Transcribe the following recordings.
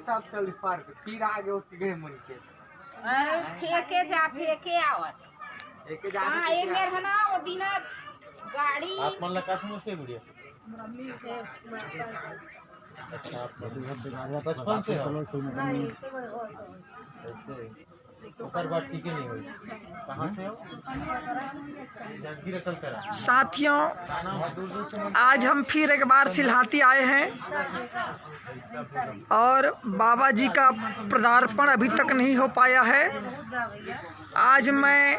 साथ चल पार्क फिर आगे होती गए मन के अरे फेंके जा फेंके आवत एक हां ये मेर है ना वो दिन गाड़ी आप मन लगा समझते बुढ़िया अच्छा आप बचपन से हो ऊपर बात ठीक ही नहीं हुई कहाँ से हो जागीर अटल तेरा साथियों, आज हम फिर एक बार सिलहाटी आए हैं और बाबा जी का पदार्पण अभी तक नहीं हो पाया है। आज मैं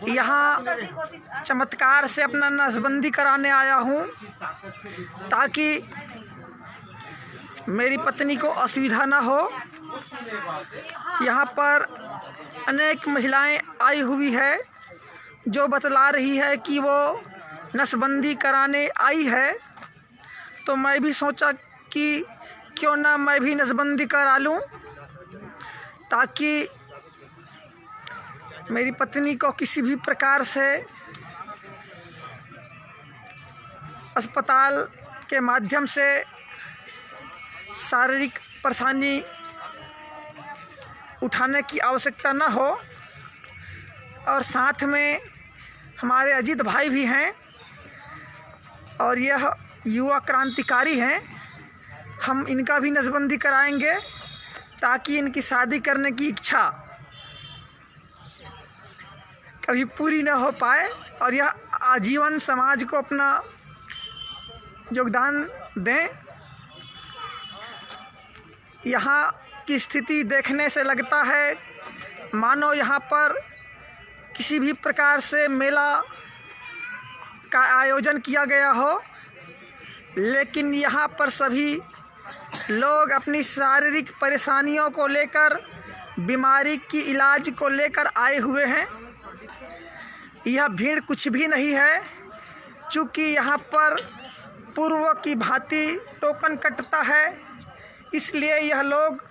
यहाँ चमत्कार से अपना नसबंदी कराने आया हूँ ताकि मेरी पत्नी को असुविधा ना हो। यहाँ पर अनेक महिलाएं आई हुई है जो बतला रही है कि वो नसबंदी कराने आई है, तो मैं भी सोचा कि क्यों ना मैं भी नसबंदी करा लूं ताकि मेरी पत्नी को किसी भी प्रकार से अस्पताल के माध्यम से शारीरिक परेशानी उठाने की आवश्यकता न हो। और साथ में हमारे अजीत भाई भी हैं और यह युवा क्रांतिकारी हैं। हम इनका भी नसबंदी कराएंगे ताकि इनकी शादी करने की इच्छा कभी पूरी न हो पाए और यह आजीवन समाज को अपना योगदान दें। यहाँ की स्थिति देखने से लगता है मानो यहाँ पर किसी भी प्रकार से मेला का आयोजन किया गया हो, लेकिन यहाँ पर सभी लोग अपनी शारीरिक परेशानियों को लेकर, बीमारी की इलाज को लेकर आए हुए हैं। यह भीड़ कुछ भी नहीं है, चूँकि यहाँ पर पूर्व की भांति टोकन कटता है, इसलिए यह लोग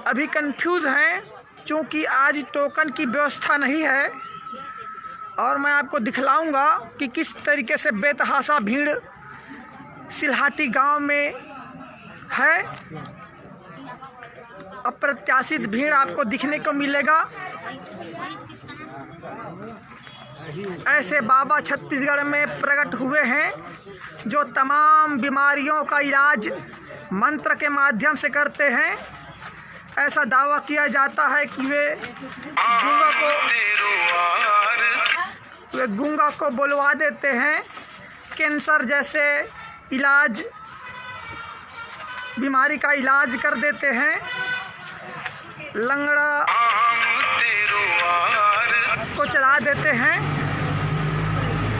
अभी कंफ्यूज हैं क्योंकि आज टोकन की व्यवस्था नहीं है। और मैं आपको दिखलाऊंगा कि किस तरीके से बेतहाशा भीड़ सिलहाटी गांव में है। अप्रत्याशित भीड़ आपको दिखने को मिलेगा। ऐसे बाबा छत्तीसगढ़ में प्रकट हुए हैं जो तमाम बीमारियों का इलाज मंत्र के माध्यम से करते हैं। ऐसा दावा किया जाता है कि वे गूंगा को बुलवा देते हैं। कैंसर जैसे इलाज, बीमारी का इलाज कर देते हैं। लंगड़ा को चला देते हैं।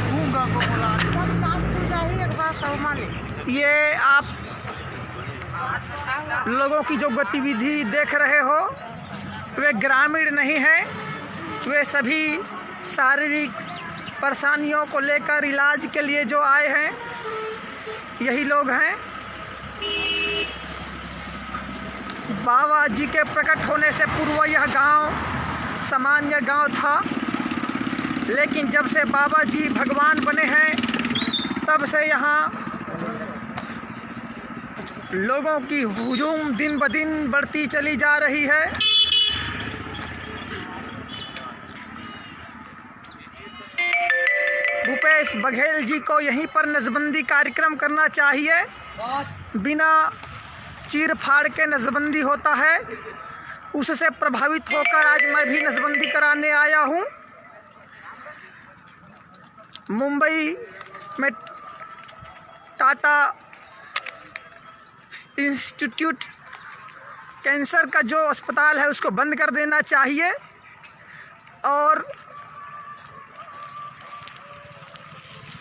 गूंगा को बुला ये आप लोगों की जो गतिविधि देख रहे हो वे ग्रामीण नहीं हैं, वे सभी शारीरिक परेशानियों को लेकर इलाज के लिए जो आए हैं यही लोग हैं। बाबा जी के प्रकट होने से पूर्व यह गांव सामान्य गांव था, लेकिन जब से बाबा जी भगवान बने हैं तब से यहाँ लोगों की हुजूम दिन ब दिन बढ़ती चली जा रही है। भूपेश बघेल जी को यहीं पर नसबंदी कार्यक्रम करना चाहिए। बिना चीर फाड़ के नसबंदी होता है, उससे प्रभावित होकर आज मैं भी नसबंदी कराने आया हूँ। मुंबई में टाटा इंस्टीट्यूट कैंसर का जो अस्पताल है उसको बंद कर देना चाहिए और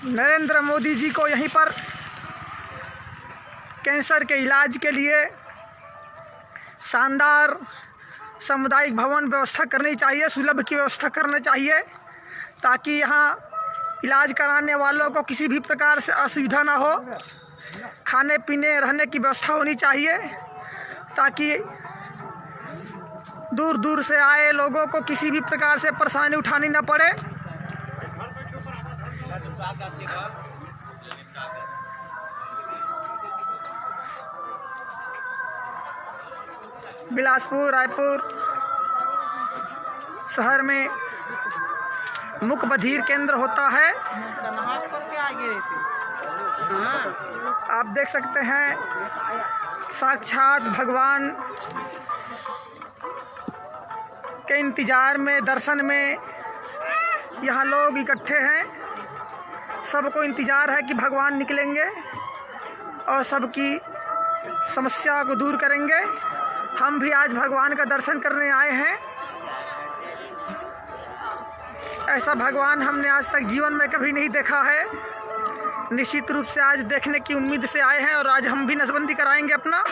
नरेंद्र मोदी जी को यहीं पर कैंसर के इलाज के लिए शानदार सामुदायिक भवन व्यवस्था करनी चाहिए, सुलभ की व्यवस्था करना चाहिए ताकि यहाँ इलाज कराने वालों को किसी भी प्रकार से असुविधा ना हो। खाने पीने रहने की व्यवस्था होनी चाहिए ताकि दूर दूर से आए लोगों को किसी भी प्रकार से परेशानी उठानी न पड़े। बिलासपुर, रायपुर शहर में मुख बधिर केंद्र होता है। आप देख सकते हैं साक्षात भगवान के इंतजार में, दर्शन में यहाँ लोग इकट्ठे हैं। सबको इंतजार है कि भगवान निकलेंगे और सबकी समस्या को दूर करेंगे। हम भी आज भगवान का दर्शन करने आए हैं। ऐसा भगवान हमने आज तक जीवन में कभी नहीं देखा है। निश्चित रूप से आज देखने की उम्मीद से आए हैं और आज हम भी नसबंदी कराएंगे अपना।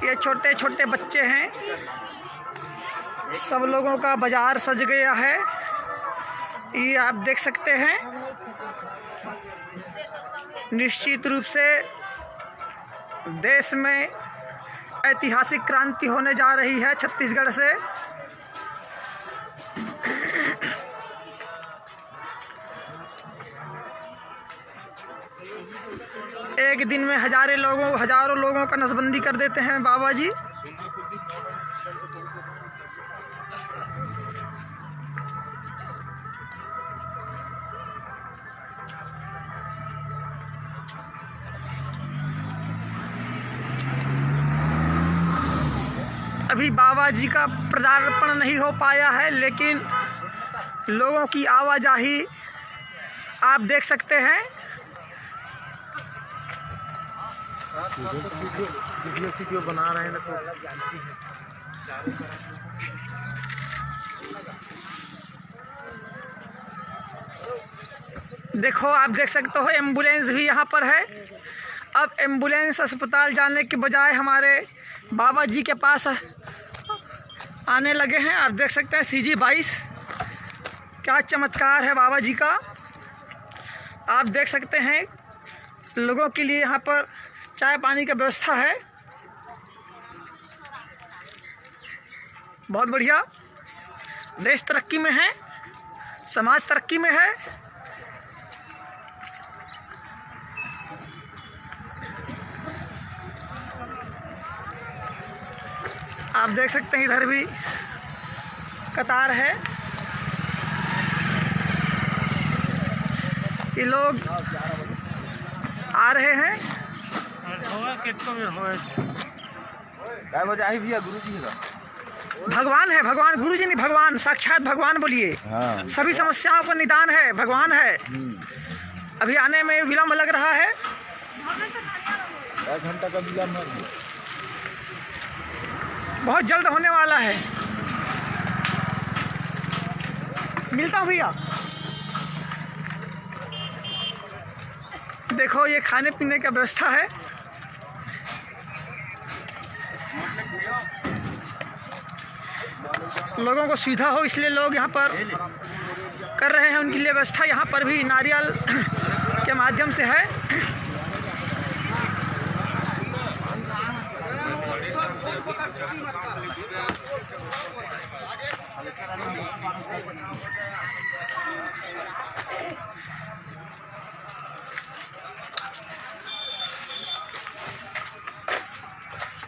ये छोटे छोटे बच्चे हैं, सब लोगों का बाजार सज गया है, ये आप देख सकते हैं। निश्चित रूप से देश में ऐतिहासिक क्रांति होने जा रही है छत्तीसगढ़ से। एक दिन में हजारों लोगों का नसबंदी कर देते हैं बाबा जी। अभी बाबा जी का पदार्पण नहीं हो पाया है, लेकिन लोगों की आवाजाही आप देख सकते हैं। वीडियो बना रहे हैं तो देखो, आप देख सकते हो एम्बुलेंस भी यहाँ पर है। अब एम्बुलेंस अस्पताल जाने के बजाय हमारे बाबा जी के पास आने लगे हैं। आप देख सकते हैं CG-22, क्या चमत्कार है बाबा जी का। आप देख सकते हैं लोगों के लिए यहाँ पर चाय पानी का व्यवस्था है। बहुत बढ़िया। देश तरक्की में है, समाज तरक्की में है। आप देख सकते हैं इधर भी कतार है। ये लोग आ रहे हैं। भगवान है, भगवान, गुरु जी नहीं, भगवान, साक्षात भगवान बोलिए। हाँ। सभी समस्याओं का निदान है, भगवान है। अभी आने में विलम्ब लग रहा है। 1 घंटा का विलम्ब है, बहुत जल्द होने वाला है। मिलता हूँ भैया। देखो, ये खाने पीने का व्यवस्था है। लोगों को सुविधा हो इसलिए लोग यहाँ पर कर रहे हैं उनके लिए व्यवस्था। यहाँ पर भी नारियल के माध्यम से है।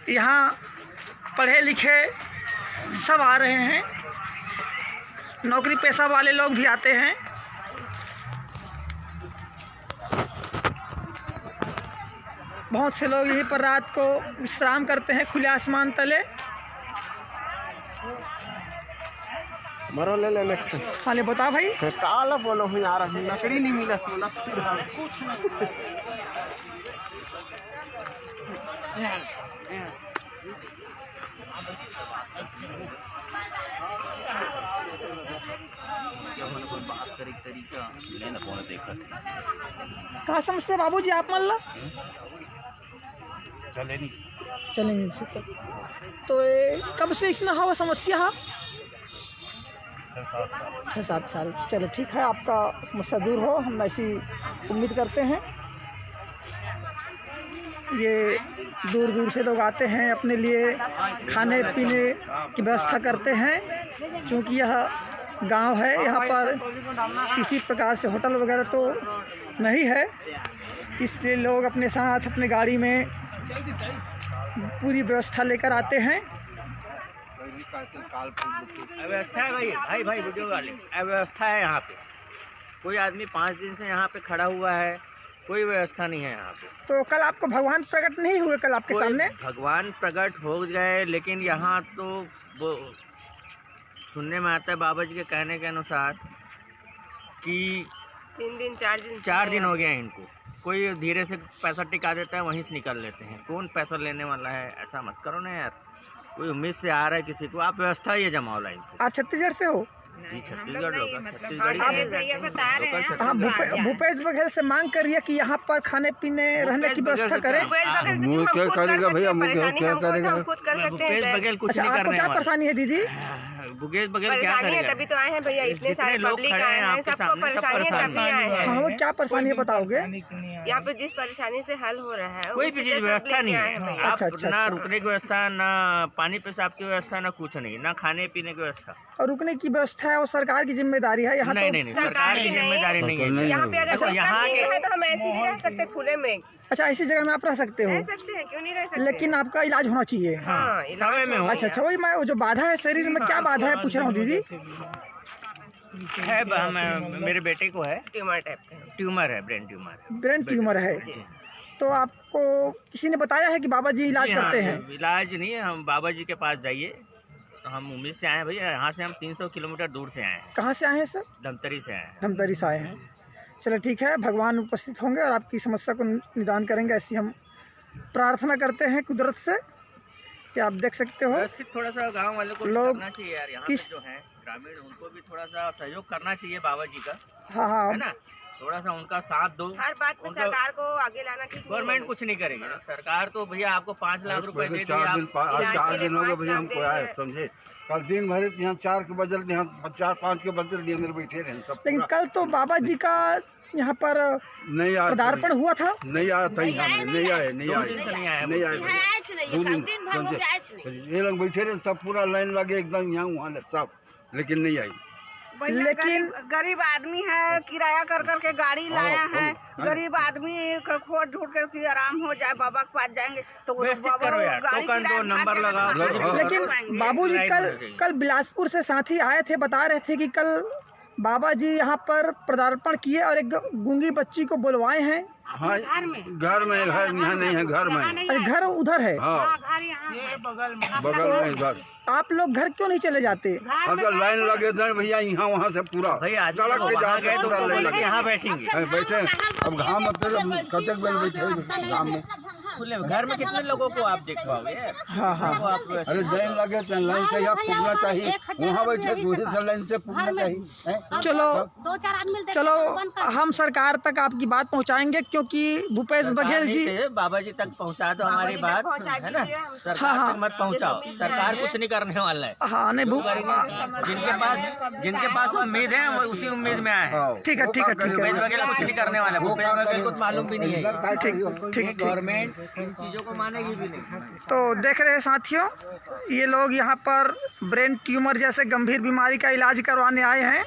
यहाँ पढ़े लिखे सब आ रहे हैं, नौकरी पेशा वाले लोग भी आते हैं। बहुत से लोग यहीं पर रात को विश्राम करते हैं खुले आसमान तले। मरो ले ले। हाँ, ले बता भाई। काला बोलो हूँ यार, अभी लकड़ी नहीं मिला सोना। कहाँ समस्या बाबूजी आप मान ला चलेंगे तो ये कब से इसमें हवा समस्या है? 6-7 साल। चलो ठीक है, आपका समस्या दूर हो, हम ऐसी उम्मीद करते हैं। ये दूर दूर से लोग आते हैं, अपने लिए खाने पीने की व्यवस्था करते हैं। क्योंकि यह गांव है, यहाँ पर किसी प्रकार से होटल वगैरह तो नहीं है, इसलिए लोग अपने साथ अपने गाड़ी में पूरी व्यवस्था लेकर आते हैं। व्यवस्था है भाई वीडियो वाले, व्यवस्था है यहाँ पे। कोई आदमी 5 दिन से यहाँ पे खड़ा हुआ है, कोई व्यवस्था नहीं है यहाँ पे। तो कल आपको भगवान प्रकट नहीं हुए? कल आपके सामने भगवान प्रकट हो गए, लेकिन यहाँ तो वो सुनने में आता है बाबा जी के कहने के अनुसार कि 3 दिन 4 दिन हो गए हैं इनको। कोई धीरे से पैसा टिका देता है, वहीं से निकल लेते हैं। कौन पैसा लेने वाला है? ऐसा मत करो ना यार। कोई उम्मीद से आ रहा है किसी को, आप व्यवस्था ये जमाओ लाइन से। आप छत्तीसगढ़ से हो? जी छत्तीसगढ़ लोकल, हाँ, भूपेश बघेल से मांग करिए कि यहाँ पर खाने पीने रहने की व्यवस्था करें। क्या करेगा भैया, क्या करेगा? भूपेश बघेल कुछ अच्छा, नहीं आपको करने क्या वाला। परेशानी है दीदी? भूपेश बघेल क्या करेगा? तभी तो आए हैं भैया, इतने सारे लोग पब्लिक खड़े आए हैं हैं, आपके सबको सामने, सब परेशानी है, तभी आए हैं। हाँ, वो क्या परेशानी है बताओगे? यहाँ पे जिस परेशानी से हल हो रहा है कोई भी चीज व्यवस्था नहीं है। आप अच्छा, अच्छा, ना अच्छा। रुकने की व्यवस्था, ना पानी पेशाब की व्यवस्था, ना कुछ नहीं, ना खाने पीने की व्यवस्था। और रुकने की व्यवस्था है वो सरकार की जिम्मेदारी है। यहाँ नहीं तो नहीं, सरकार की जिम्मेदारी नहीं है। यहाँ पे अगर अच्छा, यहाँ के है तो हम ऐसे भी रह सकते खुले में, अच्छा, ऐसी जगह में आप रह सकते हो, रह सकते हैं, क्यों नहीं रह सकते? लेकिन आपका इलाज होना चाहिए। हाँ, समय में हो। अच्छा, वही मैं, वो जो बाधा है शरीर में, क्या बाधा है पूछ रहा हूँ दीदी? है मेरे बेटे को है ट्यूमर टाइप का। ट्यूमर है, ब्रेन ट्यूमर। ब्रेन ट्यूमर है। तो आपको किसी ने बताया है कि बाबा जी इलाज जी हाँ, करते हैं? इलाज नहीं है, हम बाबा जी के पास जाइए। तो हम उम्मीद से आए हैं भैया, यहाँ से हम 300 किलोमीटर दूर से आए हैं। कहाँ से आए हैं सर? धमतरी से आए हैं। धमतरी से आए हैं। चलो ठीक है, भगवान उपस्थित होंगे और आपकी समस्या को निदान करेंगे, ऐसी हम प्रार्थना करते हैं कुदरत से कि आप देख सकते हो। व्यवस्थित थोड़ा सा गांव वालों को भी लोग करना चाहिए यार, यहाँ किस- पे जो है ग्रामीण, उनको भी थोड़ा सा सहयोग करना चाहिए बाबा जी का, हाँ हाँ, है ना। थोड़ा सा उनका साथ दो। हर बात में उनका- सरकार को आगे लाना ठीक नहीं गवर्नमेंट है। कुछ नहीं करेगी। सरकार तो भैया आपको 5 लाख रुपए दे दी, 4 दिन आप इलाज 4 के लिए दिन हो गए 5 भैया, लाख हमको दे आए दिए। समझे। कल दिन भर यहाँ 4 के बजल, यहाँ 4-5 के बजल लिए अंदर बैठे रहे सब। लेकिन कल तो बाबा जी का यहाँ पर नहीं आया, पदार्पण हुआ था। नहीं आया था यहाँ, नहीं आए, नहीं 2 दिन से आए, नहीं आया। नहीं आए भैया। 2 दिन समझे, ये लोग बैठे रहे सब, पूरा लाइन लगे एकदम यहाँ वहाँ सब, लेकिन नहीं आई। लेकिन गरीब आदमी है, किराया कर कर के गाड़ी लाया है। हाँ। गरीब आदमी को खोज ढूंढ के कि आराम हो जाए, बाबा के पास जाएंगे तो वो व्यवस्थित बाबा करो यार, गाड़ी टोकन दो, किराया नंबर भाग के लगाओ। कहाँ से लेकिन पाएंगे? बाबूजी राइट कल होना चाहिए। कल बिलासपुर से साथी आए थे, बता रहे थे कि कल बाबा जी यहाँ पर पदार्पण किए और एक गूंगी बच्ची को बुलवाए हैं। हाँ, घर में, घर यहाँ नहीं है, घर में है। अरे घर उधर है। हाँ, बगल में बगल में घर। आप लोग घर क्यों नहीं चले जाते? अगर लाइन लगे थे भैया यहाँ वहाँ से पूरा भैया आज सड़क पे वहाँ जाके गए तो पूरा लाइन बोले कि लगे। यहाँ बैठेंगे। बैठे अब घाम कतक बेल बैठे घाम में। खुले में घर में कितने लोगों को आप देख पाओगे? हाँ हाँ, वो आप अरे लाइन लगे थे, लाइन से यहाँ पूछना चाहिए, वहाँ बैठे दूसरे से लाइन से पूछना चाहिए। हैं? चलो 2-4 आदमी चलो, हम सरकार तक आपकी बात पहुँचाएंगे, क्योंकि भूपेश बघेल जी, बाबा जी तक पहुँचा दो हमारी जी तक बात, पहुँचा है ना। दीजिए, हम सरकार हाँ, तक मत पहुँचाओ, सरकार कुछ नहीं करने वाला है। हाँ नहीं भू जिनके पास उम्मीद है वो उसी उम्मीद में आए हैं। हाँ, ठीक है, वो ठीक है, क्या ठीक है। करेगा? भूपेश बघेल कुछ नहीं करने वाला, भूपेश बघेल को तो मालूम भी नहीं है। ठीक ठीक। गवर्नमेंट इन चीजों को मानेगी भी नहीं। तो देख रहे हैं साथियों, ये लोग यहाँ पर ब्रेन ट्यूमर जैसे गंभीर बीमारी का इलाज करवाने आए हैं।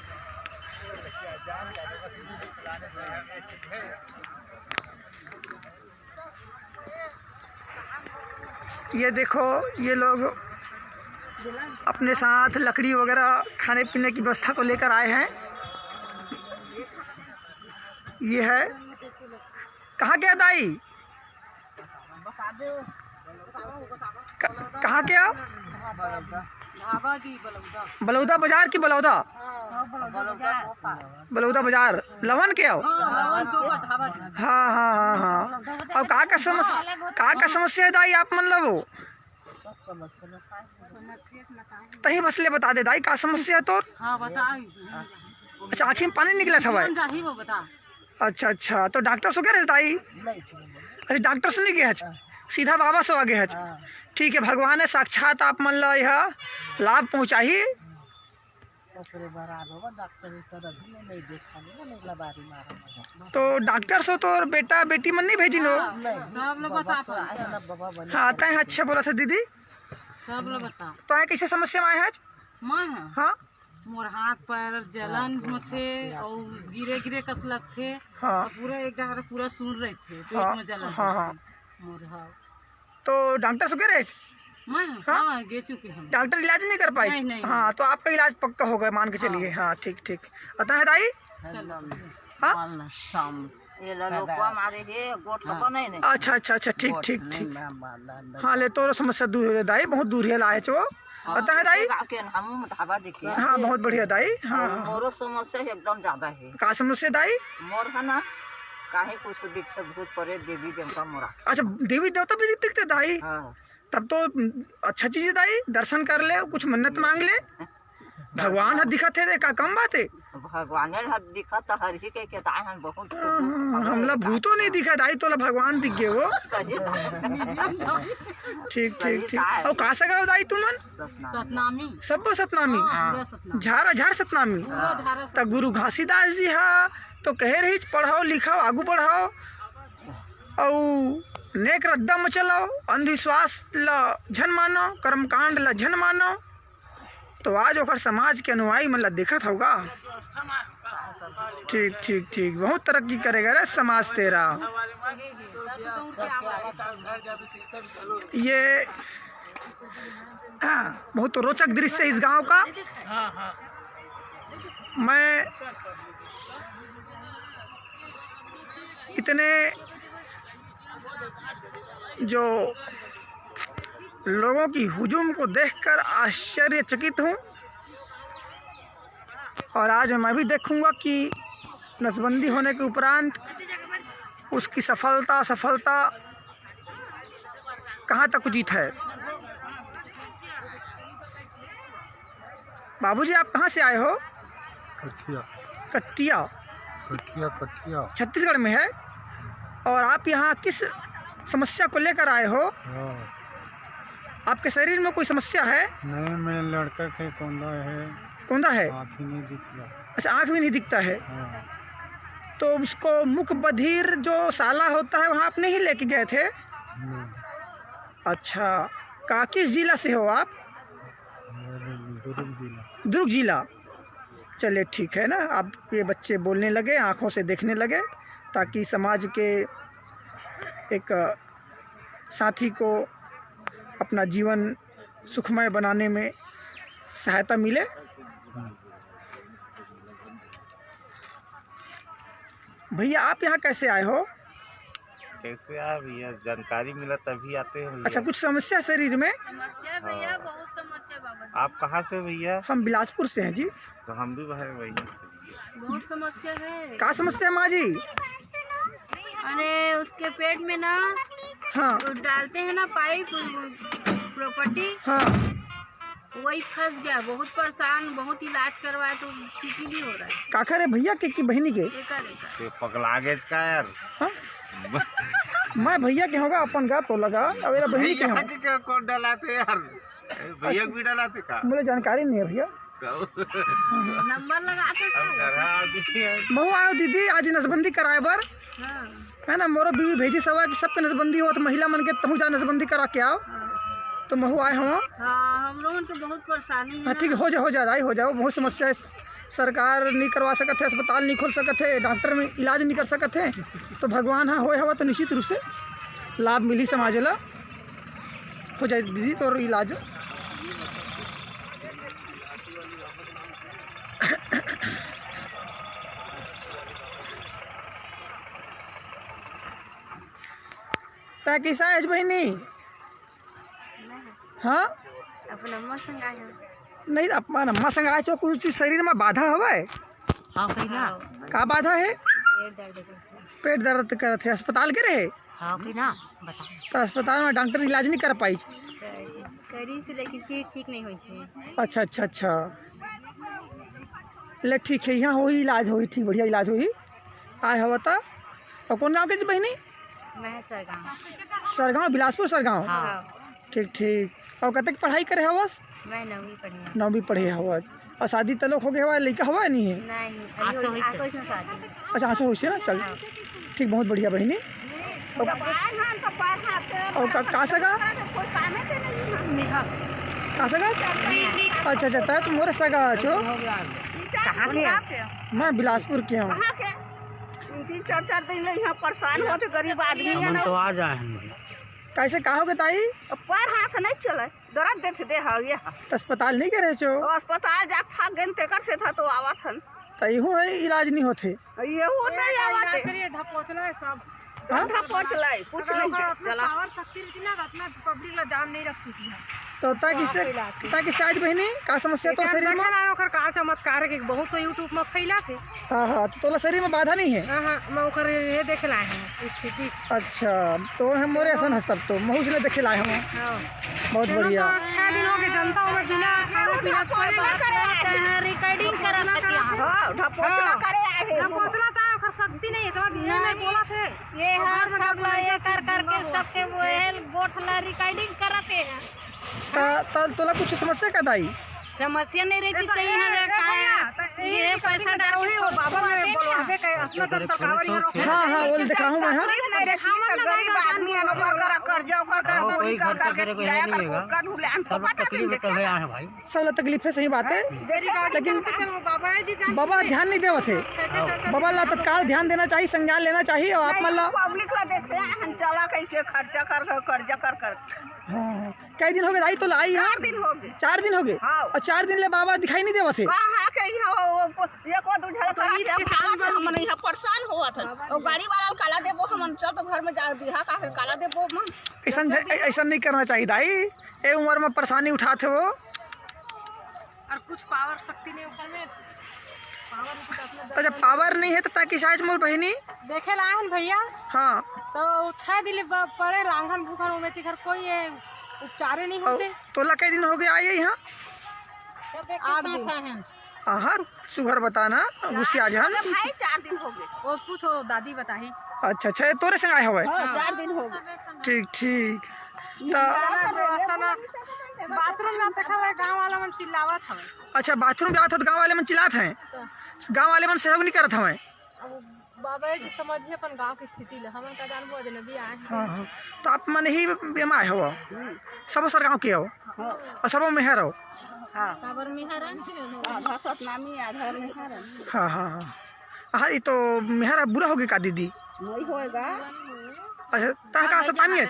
ये देखो, ये लोग अपने साथ लकड़ी वगैरह खाने पीने की व्यवस्था को लेकर आए हैं। ये है, कहाँ गया दाई? कहाँ के आप? बलौदा बाजार की बलौदा? बलौदा बाजार लवन के आओ? हाँ हाँ हाँ हाँ। और का समस्या है दाई आप मन लो? तही मसले बता दे दाई, का समस्या है तोर? अच्छा, आँखी में पानी निकला था भाई? अच्छा अच्छा, तो डॉक्टर से गए दाई? अच्छा, डॉक्टर से नहीं गए, सीधा बाबा से आगे है। ठीक है, भगवान ने साक्षात आप मन ला यह लाभ पहुँचाही। तो डॉक्टर से तो और बेटा बेटी मन नहीं भेजी नो? हाँ आते हैं। अच्छा बोला सर दीदी। सब लोग बता तो आए कैसे समस्या में आए हैं आज? मैं हाँ मोर हाथ पैर जलन थे और गिरे गिरे कसलक थे। हाँ पूरा एक डगर पूरा सुन रहे थे पेट हाँ में जलन हाँ हाँ। मोर हाथ तो डॉक्टर से गए? मैं हाँ गे चुके हम। डॉक्टर इलाज नहीं कर पाई? नहीं। हाँ तो आपका इलाज पक्का हो गया मान के चलिए। हाँ ठीक ठीक। आता है दाई? हाँ अच्छा अच्छा अच्छा ठीक ठीक ठीक। हाँ ले तो समस्या दूर है दाई, बहुत दूर है लाए वो। आता है दाई? हाँ बहुत बढ़िया दाई। हाँ मोरो समस्या एकदम ज्यादा है। का समस्या दाई? मोर है ना काहे कुछ को दिखते भूत परे देवी देवता मोरा। अच्छा देवी देवता भी दिखते दाई? हाँ। तब तो अच्छा चीज है दाई, दर्शन कर ले, कुछ मन्नत मांग ले। भगवान हाथ दिखा थे का कम बात है। भगवान हाथ दिखा तो हर ही के कहता है बहुत। हमला भूतो नहीं दिखा दाई, तो भगवान दिख गए वो। ठीक ठीक ठीक। और कहाँ से गए दाई तुमन? सतनामी सब सतनामी पूरा सतनामी झारा झार सतनामी। तो गुरु घासीदास जी हा तो कहे रही पढ़ाओ लिखाओ आगू बढ़ाओ और नेक रद्दा में चलाओ, अंधविश्वास ला झन मानो, कर्मकांड ला झन मानो। तो आज ओकर समाज के अनुयायी मतलब देखत होगा। ठीक ठीक ठीक। बहुत तरक्की करेगा रे समाज तेरा। ये बहुत रोचक दृश्य है इस गांव का। मैं इतने जो लोगों की हुजूम को देखकर आश्चर्यचकित हूँ। और आज मैं भी देखूंगा कि नसबंदी होने के उपरांत उसकी सफलता कहाँ तक उचित है। बाबूजी आप कहाँ से आए हो? कटिया छत्तीसगढ़ में है। और आप यहाँ किस समस्या को लेकर आए हो? आपके शरीर में कोई समस्या है? नहीं, मेरे लड़का के कौंधा है। आँख ही नहीं दिख रहा। अच्छा आँख भी नहीं दिखता है। हाँ। तो उसको मुख बधिर जो शाला होता है वहाँ आप नहीं लेके गए थे? नहीं। अच्छा का किस जिला से हो आप? दुर्ग जिला। चलिए ठीक है ना, आपके बच्चे बोलने लगे, आँखों से देखने लगे, ताकि समाज के एक साथी को अपना जीवन सुखमय बनाने में सहायता मिले। भैया आप यहाँ कैसे आए हो? कैसे आए भैया? जानकारी मिला तभी आते हैं भैया। अच्छा कुछ समस्या शरीर में? भैया बहुत समस्या बाबा। आप कहाँ से भैया? हम बिलासपुर से हैं जी। तो हम भी बाहर भैया से। बहुत समस्या है। का समस्या माँ जी? अरे उसके पेट में ना हाँ डालते हैं ना पाइप प्रॉपर्टी, हाँ वही फंस गया। बहुत परेशान, बहुत इलाज करवाया तो ठीक ही नहीं हो रहा है। काका रे भैया के की बहनी के? तो पगला गेज का यार। हाँ? मैं भैया के होगा अपन का तो लगा अब मेरा बहनी के होगा। भैया कौन डलाते यार? भैया भी डलाते का? मुझे जानकारी नहीं है भैया। नंबर लगा के महू आयो दीदी आज नसबंदी कराए बर है ना। मोरो बीवी भेजी सवा कि सबके नसबंदी हो तो महिला मन के तहु जा नसबंदी करा के आओ। तो महू आए हो। हाँ हम लोगों को बहुत परेशानी है। हाँ ठीक हो जाओ। बहुत समस्या है, सरकार नहीं करवा सकते, अस्पताल नहीं खोल सकते, डॉक्टर में इलाज नहीं कर सकते। तो भगवान हाँ होए हवा तो निश्चित रूप से लाभ मिली समाज ला। हो जाए दीदी तो इलाज। कैसा है बहनी? हाँ अपना अम्मा संग आए हैं। नहीं अपना अम्मा संग आए तो कुछ शरीर में बाधा हवा है? हाँ ना। का बाधा है? पेट दर्द करते है। अस्पताल के रहे? हाँ ना बता। तो अस्पताल में डॉक्टर इलाज नहीं कर पाई? करी से लेकिन फिर ठीक नहीं हुई छे। अच्छा ले ठीक है, यहाँ हो ही इलाज हो ही ठीक बढ़िया इलाज हो ही आए हवा था। और कौन गाँव के बहनी? मैं सरगांव। सरगांव बिलासपुर सरगांव। हाँ। ठीक ठीक। और कतक पढ़ाई करे हवस? मैं 9वीं पढ़ी 9वीं पढ़े हवस। और शादी तलोक हो गया हवा, लड़का हवा नहीं है? नहीं अभी शादी अच्छा आंसू हो ना, चल ठीक, बहुत बढ़िया बहनी। और कहाँ से गा? कहाँ से गा? अच्छा अच्छा, तय तुम मोरे सगा छो? मैं बिलासपुर के हूँ। 3-4 दिन ले यहाँ परेशान होते गरीब आदमी है ना। तो आ जाए कैसे कहोगे ताई? पैर हाथ नहीं चले, दर्द देते दे हा ये। अस्पताल नहीं करे छो? अस्पताल जा था गेन तेकर से था तो आवत हन। तईहू है इलाज नहीं होते? ये हो नहीं आवत है। ढपोचला है सब हाँ? पहुंच लाई कुछ नहीं है। चला पावर शक्ति रहती ना अपना पब्लिक ला जान नहीं रखती थी। तो ताकि आज बहनी का समस्या तो शरीर में? ओकर का चमत्कार के बहुत तो यूट्यूब में फैला थे। हाँ हाँ, तो तोला शरीर में बाधा नहीं है? हां मैं ओकर ये देख लाए हैं स्थिति। अच्छा, तो हम मोरे ऐसा हस्तब तो महू से देखे लाए हम। हां बहुत बढ़िया। 6 दिन हो गए जनता में बिना खाना पीना कोई बात करते हैं, रिकॉर्डिंग करत है यहां। हां ढपोचला करे आए हैं। ढपोचला था ओकर शक्ति नहीं है तो ये मैं बोला थे ये हर सब ला ये कर करके सबके वो है गोठला रिकॉर्डिंग करते हैं। तोला कुछ समस्या का दाई? समस्या नहीं रहती तो ये पैसा डालोगे और बाबा में बोलवावे के अपना तो तकावर ही हाँ हाँ, वो दिखाऊँ मैं। हाँ नहीं रहती तो गरीब आदमी है नौकर कर कर्जा कर कोई कर करके किराया कर उसका धुले हम सब भाई सब तकलीफें, सही बात है। लेकिन बाबा ध्यान नहीं देवत है। बाबा ला तत्काल ध्यान देना चाहिए, संज्ञान लेना चाहिए। और आप मतलब पब्लिक ला देखे हम चला कैसे खर्चा कर कर्जा कर। हाँ, कई दिन हो गए दाई तो लाई? 4 दिन हो गए। 4 दिन हो गए? हाँ। और 4 दिन ले बाबा दिखाई नहीं देवत है? कहाँ के ये को दूझल कहा के भागत हम नहीं परेशान होत है। और गाड़ी वाला काला देबो हम चल तो घर में जा दिहा का काला देबो हम। ऐसा नहीं करना चाहिए दाई, ए उम्र में परेशानी उठाते हो। और कुछ पावर शक्ति नहीं ऊपर में पावर। तो जब पावर नहीं है तो ताकि साइज मोर बहनी देखे लाहन भैया। हाँ, तो 6 दिन पड़े लांघन भूखन में तिखर कोई ये उपचारे नहीं होते। तोला कई दिन हो गए आए यहाँ? 8 दिन। हाँ, सुघर बताना गुस्सा जहन। भाई 4 दिन हो गए। वो पूछो दादी बताही। अच्छा अच्छा, तोरे संग आए हुए? 4 दिन हो गए। ठीक ठीक। तो बाथरूम में देखा है गांव वाला मन चिल्लावत हवे। अच्छा, बाथरूम जात हो तो गाँव वाले मन चिल्लात हैं? गाँव वाले मन सहयोग नहीं करत हमें? अब बाबा जी समझिए अपन गांव की स्थिति ले हमन का जानबो अजनबी आए हैं। हाँ हाँ, तो आप मन ही बेमार हो? सब सर गाँव के हो और सब मेहर हो? हां साबर मिहरन आधा सतनामी आधा मेहरन। हाँ हाँ हाँ हाँ, ये तो मेहरा बुरा हो गया का दीदी? नहीं होएगा। अच्छा, ता का सतामी है?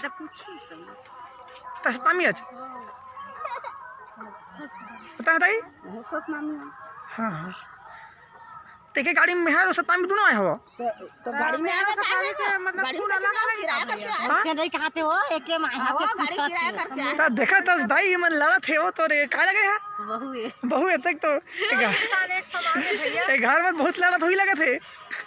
ता सतामी है? पता है ताई? सतनामी। हाँ हाँ, तेके गाड़ी में मेहर और सतामी दोनों आए हो? तो गाड़ी में आवे काहे के मतलब गाड़ी का किराया करके आए। के नहीं कहते हो एके में हां गाड़ी किराया करके आए। ता देखा तस दाई मन लड़त है वो तो रे का लगे है? बहु है तक तो घर में बहुत लड़त हुई लगे थे।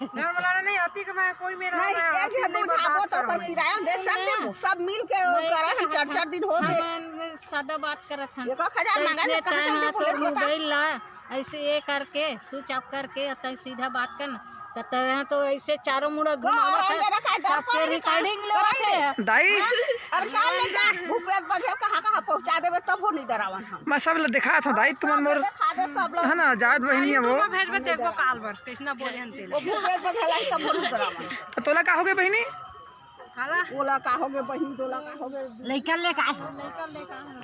घर वाला नहीं आती कि मैं कोई मेरा नहीं एक है दो जाबो तो कर किराया दे सकते हो सब मिल के करे हम 4-4 दिन हो गए। सादा बात करत हैं। 1000 मांगा ले कहां से पुलिस बता। मोबाइल ला ऐसे ये करके स्विच ऑफ करके अतः सीधा बात करना तो तो ऐसे चारों मुड़ा घुमावत है सबके रिकॉर्डिंग लेवत है दाई। और काल ले जा भूपेश बघेल कहां पहुंचा देबे तब हो नहीं डरावन हम। मैं सब दिखा था दाई, तुम मोर है ना जात बहनी है वो। भेजबे देखो काल भर इतना बोले हम तेरे वो भूपेश बघेल आई तब हो नहीं डरावन। तो तोला का हो गए बहनी? बोला का हो गए बहन डोला का हो गए लेकर ले का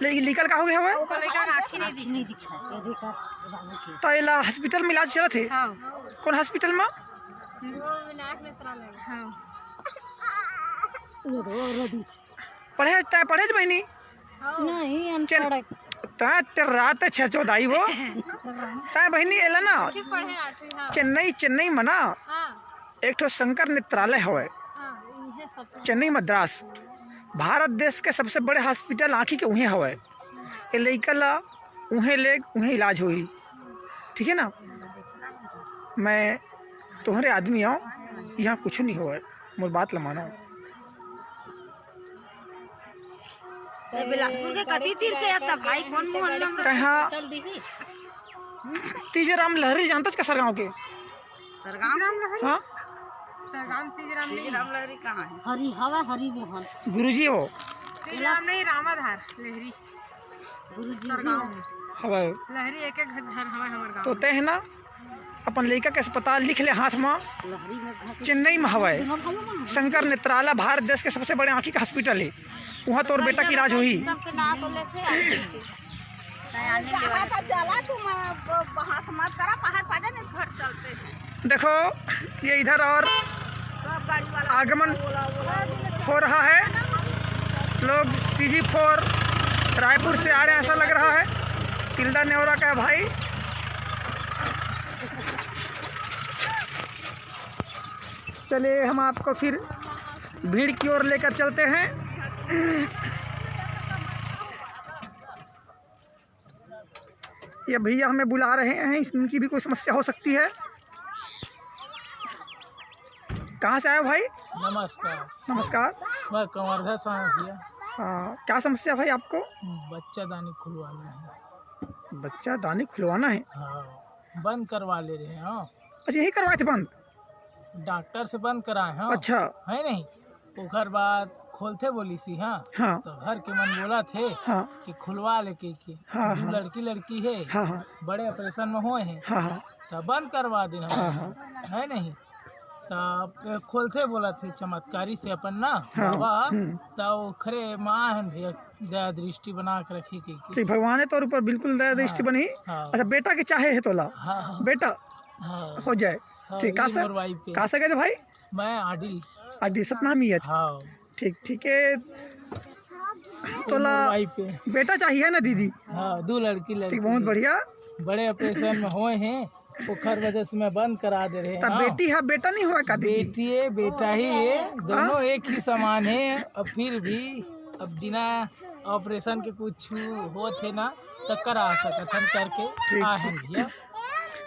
निकल का हो गए हवे? लेकर आखी नहीं दिखा तो इला हॉस्पिटल में इलाज चलत है? हां कौन हॉस्पिटल में? वो विनायक नेत्रा में। हां पढ़े बहनी? नहीं अनपढ़ ता रात 6 दाई वो ता बहनी एला ना पढ़े 8वीं। हां चेन्नई में ना हां एक ठो शंकर नेत्रालय हवे चेन्नई मद्रास। भारत देश के सबसे बड़े हॉस्पिटल आँखी के उहें हवे। ये लइका ला उहें ले उहें इलाज होई, ठीक है ना? मैं तुम्हारे आदमी आओ, यहाँ कुछ नहीं हुआ, मोर बात ला मानो। बिलासपुर के कति तीर के आता भाई कौन मोहल्ला में कहाँ चल दी तीजराम लहरी जानता का सरगांव के? सरगाम हाँ, सरगाम तीजराम राम लहरी कहां है? हरी हवा हरी मोहन गुरुजी हो नाम नहीं रामाधार लहरी हवा लहरी एक घर हमारे गाँव तो तय ना अपन लड़का के अस्पताल लिख ले हाथ में चेन्नई में हवा शंकर नेत्रालय भारत देश के सबसे बड़े आँखी का हॉस्पिटल है वहाँ तोर बेटा की इलाज हुई। चला तुम वहाँ से मत करा पहाड़ पाजा नहीं घर चलते हैं। देखो ये इधर और सब गाड़ी वाला आगमन हो रहा है, लोग CG4 रायपुर से आ रहे हैं ऐसा लग रहा है। तिल्दा नेवरा का है भाई। चलिए हम आपको फिर भीड़ की ओर लेकर चलते हैं। ये भैया हमें बुला रहे हैं, इनकी भी कोई समस्या हो सकती है। कहाँ से आए हो भाई? नमस्कार। नमस्कार। मैं कंवर्धा से आया भैया। हाँ, क्या समस्या भाई आपको? बच्चा दानी खुलवाना है। बच्चा दानी खुलवाना है? हाँ, बंद करवा ले रहे हैं। हाँ, अच्छा यही करवाए थे बंद? डॉक्टर से बंद कराए। हाँ, अच्छा है नहीं ओकर बाद खोलते बोली सी। हाँ हाँ तो घर के मन बोला थे हाँ कि खुलवा ले के हाँ, दो हाँ। लड़की है। हाँ हाँ बड़े ऑपरेशन में हुए हैं हाँ हाँ तो बंद करवा देना। हाँ हाँ है नहीं तो खोलते बोला थे चमत्कारी से अपन ना हाँ, बाबा हम्म। तो खरे माँ है भैया दया दृष्टि बना के रखी थी। ठीक, भगवान तौर पर बिल्कुल दया दृष्टि बनी। हाँ अच्छा बेटा के चाहे है तोला हाँ हाँ बेटा हाँ हो जाए। हाँ, ठीक, ये मोर वाइफ पे। कहाँ से गए भाई? मैं आडिल। आदि सतनामी है। हाँ ठीक ठीक है तोला मोर वाइफ पे। बेटा चाहिए ना दीदी? हाँ दो लड़की ठीक, बहुत बढ़िया। बड़े ऑपरेशन में हुए हैं पोखर वजह से मैं बंद करा दे रहे हैं। तब हाँ। बेटी है बेटा नहीं हुआ का दीदी? बेटी है बेटा ही है, दोनों एक ही समान है। अब फिर भी अब बिना ऑपरेशन के कुछ हो थे ना तो करा सकत हम करके ठीक, आए भैया।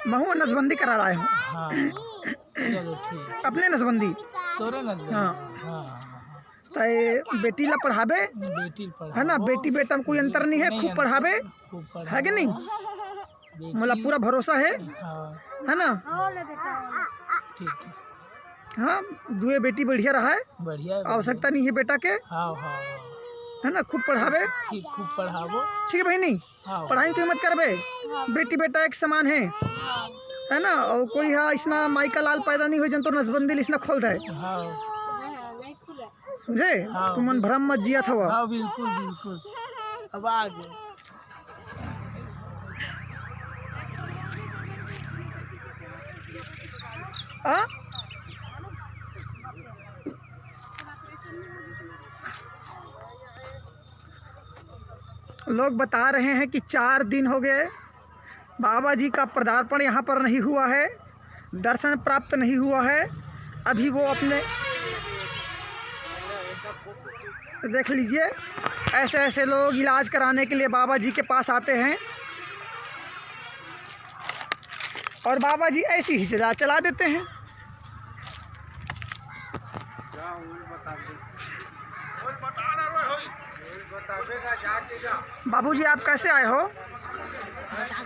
महू नसबंदी करा रहे हो? हाँ चलो ठीक। अपने नसबंदी? तोरे नजर। हाँ। हाँ तो ये बेटी ला पढ़ावे बेटी पढ़ा है ना? बेटी बेटा में कोई अंतर नहीं है, खूब पढ़ावे खूब पढ़ा है कि नहीं? मतलब पूरा भरोसा है हाँ है ना? ठीक है हाँ दुए बेटी बढ़िया रहा है, बढ़िया है, आवश्यकता नहीं है बेटा के हाँ हाँ है ना? खूब पढ़ावे। ठीक खूब पढ़ावो। ठीक है भाई नहीं हाँ पढ़ाई की मत करबे, बेटी बेटा एक समान है ना? और कोई है इसना माई का लाल पैदा नहीं हो जन तो नसबंदी इसना खोल दे, हाँ समझे? हाँ। तू मन भ्रम मत जिया था। हाँ बिल्कुल बिल्कुल। अब आगे हाँ लोग बता रहे हैं कि 4 दिन हो गए बाबा जी का पदार्पण यहाँ पर नहीं हुआ है, दर्शन प्राप्त नहीं हुआ है। अभी वो अपने देख लीजिए ऐसे ऐसे लोग इलाज कराने के लिए बाबा जी के पास आते हैं और बाबा जी ऐसी ही चला देते हैं। बाबूजी आप कैसे आए हो?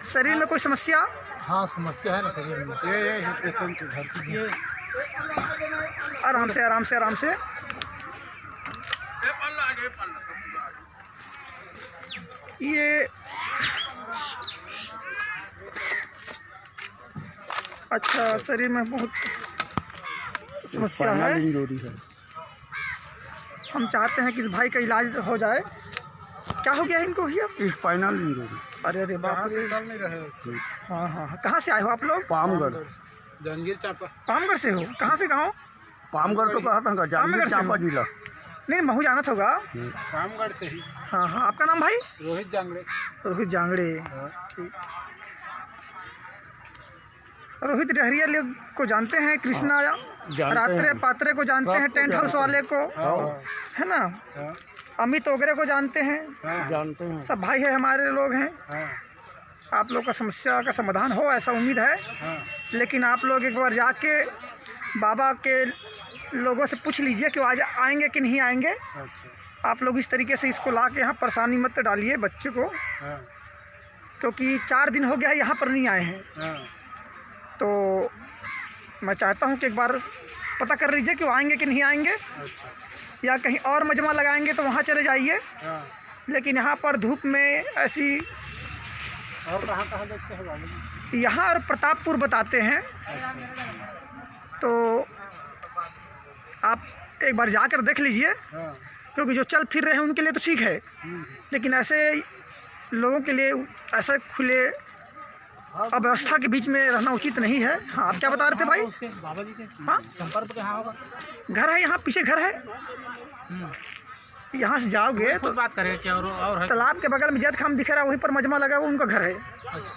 शरीर में कोई समस्या? हाँ समस्या है ना शरीर में। ये पेशेंट घर आराम से आराम से आराम से। ये अच्छा शरीर में बहुत समस्या है। हम चाहते हैं कि इस भाई का इलाज हो जाए। क्या हो गया है इनको भैया? Spinal injury. अरे अरे बाप रे। नहीं रहे। हाँ हाँ हाँ। कहाँ से आए हो आप लोग? पामगढ़। जंगीर चापा। पामगढ़ से हो? कहाँ से गाँव? पामगढ़ तो कहा था जांजगीर चांपा जिला। नहीं महू जाना था होगा। रामगढ़ से ही। हाँ हाँ। आपका नाम भाई? रोहित जांगड़े। रोहित जांगड़े। ठीक। रोहित डहरिया लोग को जानते हैं, कृष्णा रात्रे पात्रे को जानते हैं, टेंट हाउस वाले को है ना? अमित ओगरे को जानते हैं, जानते हैं। सब भाई है हमारे लोग हैं। आप लोग का समस्या का समाधान हो ऐसा उम्मीद है। लेकिन आप लोग एक बार जाके बाबा के लोगों से पूछ लीजिए कि आज आएंगे कि नहीं आएंगे। आप लोग इस तरीके से इसको ला के यहाँ परेशानी मत डालिए बच्चे को, क्योंकि 4 दिन हो गया है यहाँ पर नहीं आए हैं। तो मैं चाहता हूँ कि एक बार पता कर लीजिए कि वो आएंगे कि नहीं आएंगे। या कहीं और मजमा लगाएंगे तो वहाँ चले जाइए, लेकिन यहाँ पर धूप में ऐसी। और कहाँ देखते हैं बाबू जी? यहाँ और प्रतापपुर बताते हैं, तो आप एक बार जाकर देख लीजिए, क्योंकि जो चल फिर रहे हैं उनके लिए तो ठीक है, लेकिन ऐसे लोगों के लिए ऐसा खुले अव्यवस्था के बीच में रहना उचित नहीं है। हाँ, आप क्या बता रहे थे भाई? उसके बाबा जी के हाँ, संपर्क कहाँ होगा? घर है यहाँ पीछे, घर है, यहाँ से जाओगे तो बात करें क्या और है? तालाब के बगल में जैद खाम दिख रहा है, वहीं पर मजमा लगा हुआ उनका घर है। अच्छा।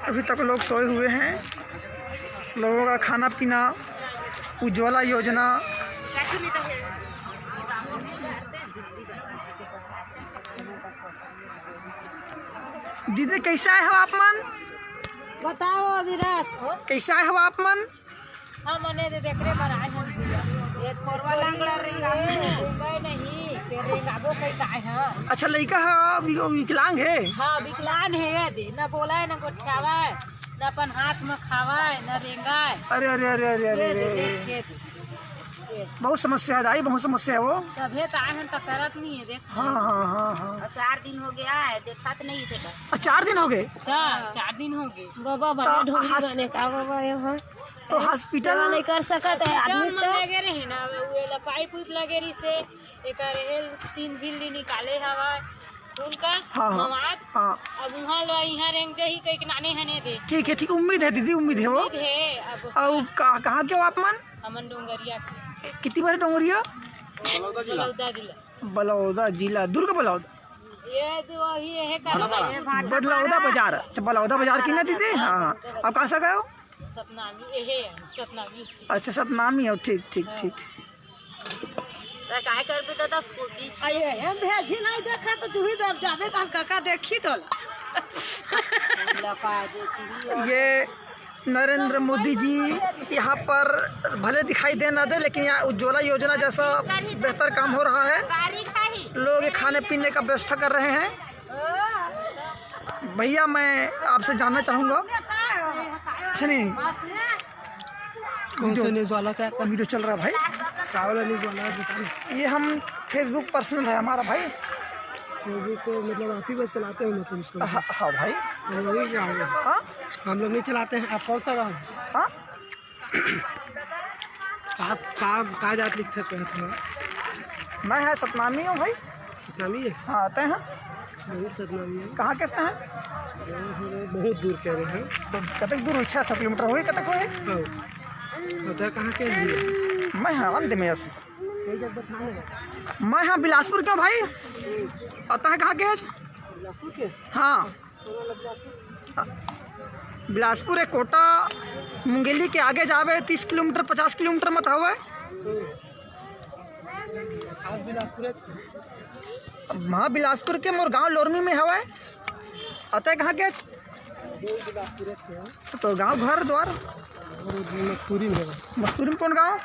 अभी तक लोग सोए हुए हैं, लोगों का खाना पीना, उज्ज्वला योजना। दीदी कैसा है हो आप मन? बताओ विरास कैसा है हो आप मन? हम मने देखरे पर आए हम ये फोरवा लंगड़ा गए नहीं ते रेगाबो कई काय है। अच्छा, लड़का है विकलांग है? हाँ, विकलांग है ये दे, न बोला न गोठियावा है, न अपन हाथ में खावा है, न रेंगा है। अरे अरे अरे अरे अरे, बहुत समस्या है दाई, बहुत समस्या है वो। तभी तो आए हैं तो करत नहीं है, देख। हाँ हाँ हाँ हाँ, 4 दिन हो गया है, देखा तो नहीं से। 4 दिन हो गए? 4 दिन हो गए। बाबा बड़े ढोली बने का बाबा यहाँ तो हॉस्पिटल नहीं कर सकत है आदमी तो लगे रहे ना, वो पाइप उइप लगे रही से एक रेल 3 झिल्ली निकाले हवा उनका। हाँ हाँ मवाद हाँ, अब वहाँ लो यहाँ रेंग जही कई नाने हने दे। ठीक है, ठीक, उम्मीद है दीदी, उम्मीद है वो। उम्मीद है अब और कहाँ के हो आप मन? हमन डोंगरिया कितनी बार डोंगरिया? बलौदा जिला। बलौदा जिला, दुर्ग बलौदा, ये जो वही है का बलौदा बाजार। अच्छा, बलौदा बाजार की ना दीदी? हाँ हाँ, आप कहाँ से गए हो? सतनामी ये सतनामी। अच्छा, सतनामी हो, ठीक ठीक ठीक। काय करबे तो खोकी आये हम भेजी नहीं देखा तो तू ही डर जाबे का काका देखी तो ये नरेंद्र मोदी जी यहाँ पर भले दिखाई दे ना दे, लेकिन यहाँ उज्ज्वला योजना जैसा बेहतर काम हो रहा है। लोग ये खाने पीने का व्यवस्था कर रहे हैं। भैया, मैं आपसे जानना चाहूँगा, नहीं कौन से न्यूज़ वाला चाहे? वीडियो चल रहा है भाई, ट्रैवल न्यूज़ वाला। ये हम फेसबुक पर्सनल है हमारा भाई। फेसबुक को मतलब आप ही बस चलाते हो? मतलब इसको हाँ हाँ भाई, हम लोग नहीं चलाते। हाँ हम लोग नहीं चलाते हैं। आप कौन सा गाँव? हाँ, कहाँ जात लिखते हैं? मैं है सतनामी हूँ भाई। सतनामी है? हाँ, आते हैं। बहुत सतनामी है। कहाँ कैसे हैं? बहुत दूर कह रहे हैं। तो कतक दूर? 600 किलोमीटर हुई, कतक हुई? होता कहाँ के? मैं हाँ अंत में, मैं हाँ बिलासपुर क्यों भाई? आता है कहाँ के? हाँ, बिलासपुर है, कोटा मुंगेली के आगे जावे 30 किलोमीटर 50 किलोमीटर मत हवा। हाँ, बिलासपुर के मोर गाँव लोरमी में हवा। आता है कहाँ के? तो गाँव घर द्वार मस्तूरी में। मस्तूरी में कौन गाँव?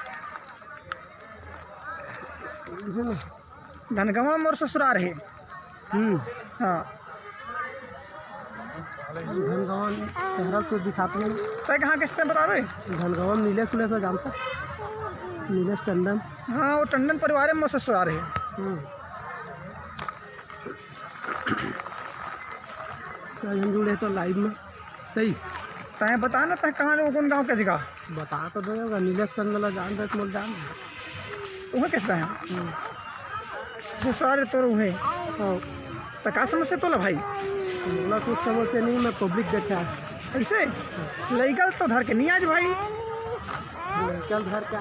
धनगवा मोर ससुराल है। हाँ, धनगवन शहर को दिखाते हैं। तो कहाँ के बतावे? धनगवन नीलेश उलेश जानता? नीलेश टंडन। हाँ, वो टंडन परिवार में मोर ससुराल है। हम जुड़े तो लाइव में सही तय बता ना, तय कहाँ कौन गाँव के जगह बता तो देगा। नीलेश टंडन जान रहे मोल जान वह कैसा है? ससुराल तो है। तो का समस्या तो भाई? बोला कुछ समस्या नहीं, मैं पब्लिक देखा ऐसे लड़का तो धर के नहीं आज भाई। कल घर के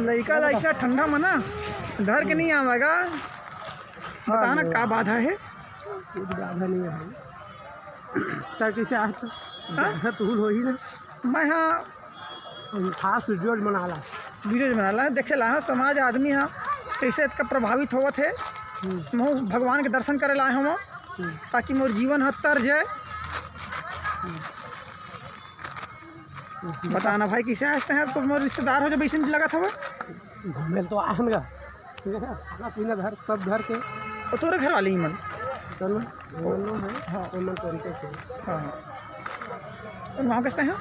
लड़का ऐसा ठंडा मना धर के नहीं आवेगा। बताना का बाधा है? कुछ बाधा नहीं है भाई। कैसे आता तो हो ही ना। मैं हाँ खास वीडियो बना ला देखे ला समाज आदमी हाँ कैसे इसका प्रभावित होवत है। मैं भगवान के दर्शन करे लाए हम, ताकि मोर जीवन ह तर जाए। बताना भाई कैसे आते हैं? तो मोर रिश्तेदार हो जब ऐसे लगा था वो घूमे तो आएगा। खाना पीना घर सब घर के। तो तोरे घर वाली ही मन हॉस्टल है हाँ तरीके से हाँ और वहाँ कैसे हैं